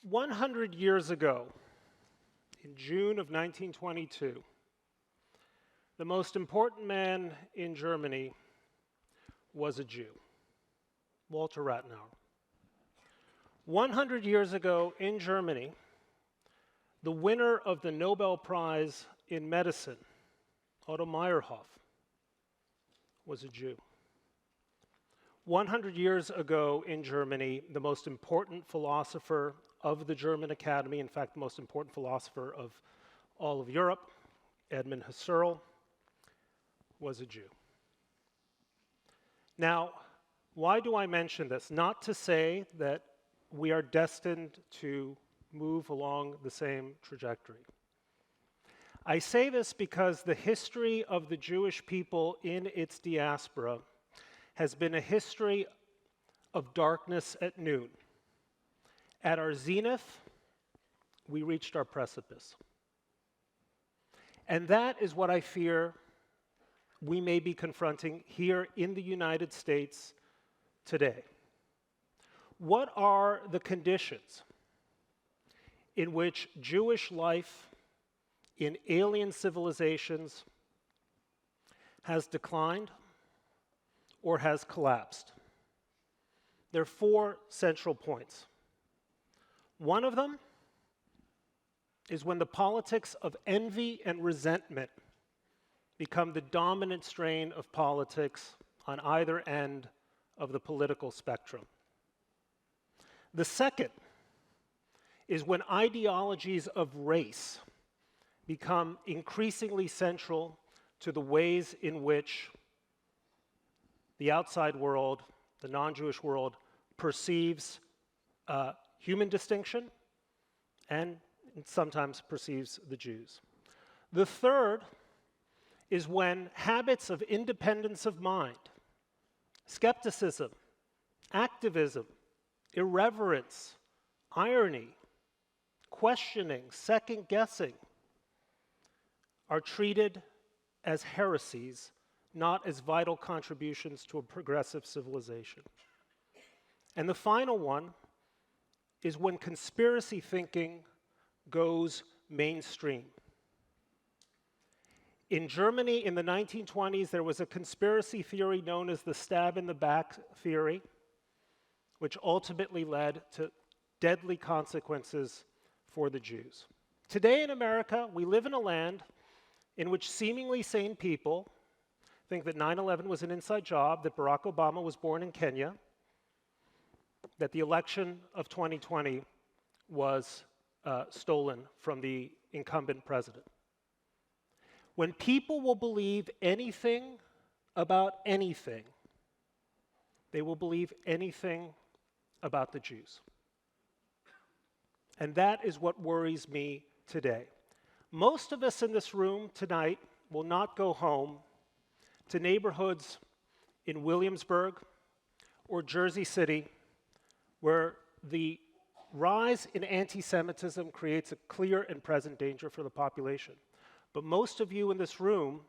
100 years ago, in June of 1922, the most important man in Germany was a Jew, Walter Rathenauer. 100 years ago in Germany, the winner of the Nobel Prize in Medicine, Otto Meyerhoff, was a Jew. 100 years ago in Germany, the most important philosopher of the German Academy, in fact, the most important philosopher of all of Europe, Edmund Husserl, was a Jew. Now, why do I mention this? Not to say that we are destined to move along the same trajectory. I say this because the history of the Jewish people in its diaspora has been a history of darkness at noon. At our zenith, we reached our precipice. And that is what I fear we may be confronting here in the United States today. What are the conditions in which Jewish life in alien civilizations has declined or has collapsed? There are four central points. One of them is when the politics of envy and resentment become the dominant strain of politics on either end of the political spectrum. The second is when ideologies of race become increasingly central to the ways in which the outside world, the non-Jewish world, perceives human distinction and sometimes perceives the Jews. The third is when habits of independence of mind, skepticism, activism, irreverence, irony, questioning, second-guessing are treated as heresies, not as vital contributions to a progressive civilization. And the final one is when conspiracy thinking goes mainstream. In Germany in the 1920s, there was a conspiracy theory known as the stab-in-the-back theory, which ultimately led to deadly consequences for the Jews. Today in America, we live in a land in which seemingly sane people think that 9/11 was an inside job, that Barack Obama was born in Kenya, that the election of 2020 was stolen from the incumbent president. When people will believe anything about anything, they will believe anything about the Jews. And that is what worries me today. Most of us in this room tonight will not go home to neighborhoods in Williamsburg or Jersey City where the rise in anti-Semitism creates a clear and present danger for the population. But most of you in this room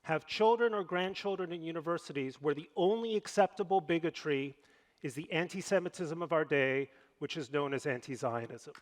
have children or grandchildren in universities where the only acceptable bigotry is the anti-Semitism of our day, which is known as anti-Zionism.